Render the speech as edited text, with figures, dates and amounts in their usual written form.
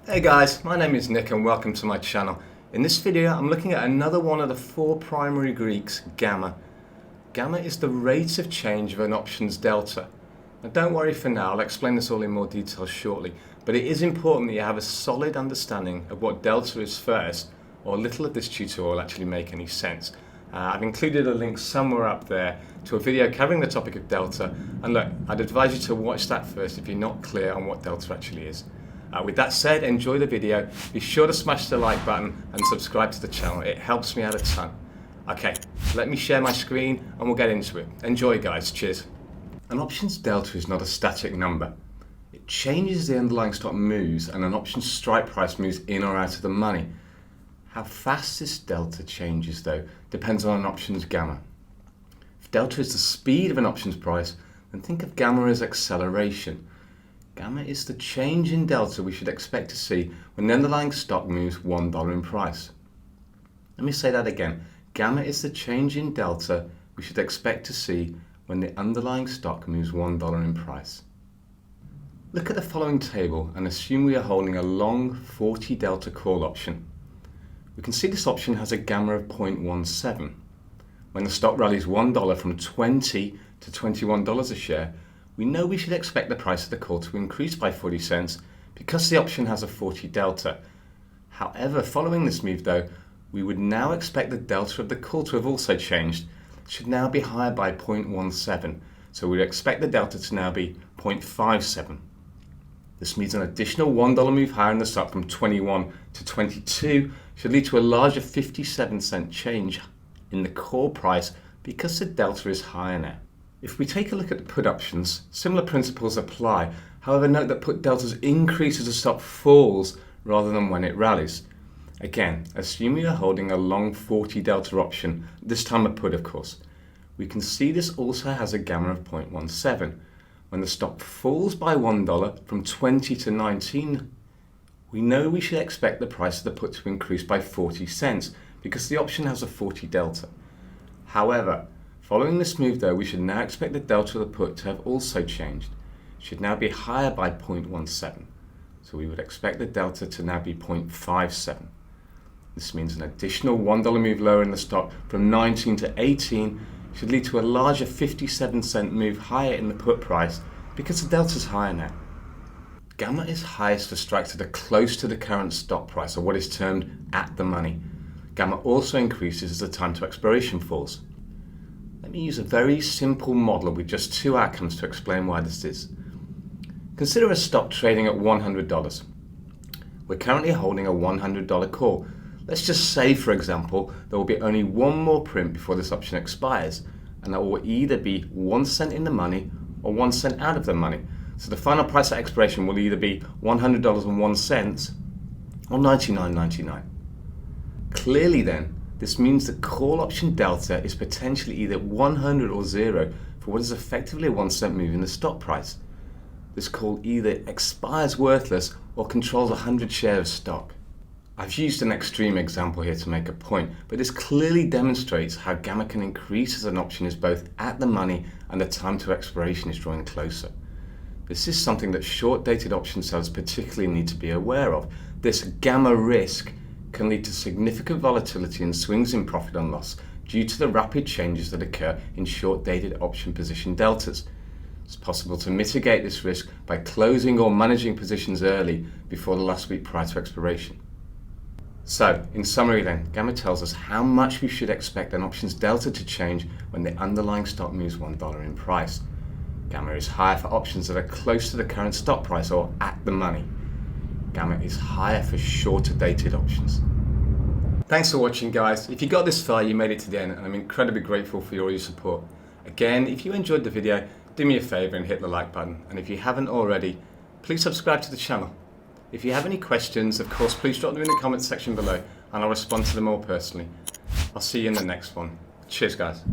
Hey guys, my name is Nick and welcome to my channel. In this video I'm looking at another one of the four primary Greeks, gamma. Gamma is the rate of change of an option's delta. Now don't worry for now, I'll explain this all in more detail shortly, but it is important that you have a solid understanding of what delta is first, or little of this tutorial will actually make any sense. I've included a link somewhere up there to a video covering the topic of delta, and look, I'd advise you to watch that first if you're not clear on what delta actually is. With that said, enjoy the video, be sure to smash the like button and subscribe to the channel, it helps me out a ton. Okay, let me share my screen and we'll get into it. Enjoy guys, cheers. An option's delta is not a static number. It changes as the underlying stock moves and an option's strike price moves in or out of the money. How fast this delta changes though depends on an option's gamma. If delta is the speed of an option's price, then think of gamma as acceleration. Gamma is the change in delta we should expect to see when the underlying stock moves $1 in price. Let me say that again. Gamma is the change in delta we should expect to see when the underlying stock moves $1 in price. Look at the following table and assume we are holding a long 40 delta call option. We can see this option has a gamma of 0.17. When the stock rallies $1 from $20 to $21 a share, we know we should expect the price of the call to increase by 40 cents because the option has a 40 delta. However, following this move though, we would now expect the delta of the call to have also changed. It should now be higher by 0.17, so we'd expect the delta to now be 0.57. This means an additional $1 move higher in the stock from 21 to 22 should lead to a larger 57-cent change in the call price because the delta is higher now. If we take a look at the put options, similar principles apply. However, note that put deltas increase as the stock falls rather than when it rallies. Again, assume we are holding a long 40 delta option, this time a put of course. We can see this also has a gamma of 0.17. When the stock falls by $1 from 20 to 19, we know we should expect the price of the put to increase by 40 cents because the option has a 40 delta. However, following this move though, we should now expect the delta of the put to have also changed. It should now be higher by 0.17. So we would expect the delta to now be 0.57. This means an additional $1 move lower in the stock from 19 to 18 should lead to a larger 57-cent move higher in the put price because the delta is higher now. Gamma is highest for strikes that are close to the current stock price, or what is termed at the money. Gamma also increases as the time to expiration falls. Let me use a very simple model with just two outcomes to explain why this is. Consider a stock trading at $100. We're currently holding a $100 call. Let's just say, for example, there will be only one more print before this option expires, and that will either be 1 cent in the money or 1 cent out of the money. So the final price at expiration will either be $100.01 or $99.99. Clearly then, this means the call option delta is potentially either 100 or 0 for what is effectively a 1 cent move in the stock price. This call either expires worthless or controls 100 shares of stock. I've used an extreme example here to make a point, but this clearly demonstrates how gamma can increase as an option is both at the money and the time to expiration is drawing closer. This is something that short-dated option sellers particularly need to be aware of. This gamma risk can lead to significant volatility and swings in profit and loss due to the rapid changes that occur in short-dated option position deltas. It's possible to mitigate this risk by closing or managing positions early before the last week prior to expiration. So, in summary then, gamma tells us how much we should expect an option's delta to change when the underlying stock moves $1 in price. Gamma is higher for options that are close to the current stock price or at the money. Gamma is higher for shorter dated options. Thanks for watching guys. If you got this far, you made it to the end and I'm incredibly grateful for all your support. Again, if you enjoyed the video, do me a favor and hit the like button, and if you haven't already, please subscribe to the channel. If you have any questions, of course, please drop them in the comments section below and I'll respond to them all personally. I'll see you in the next one. Cheers guys.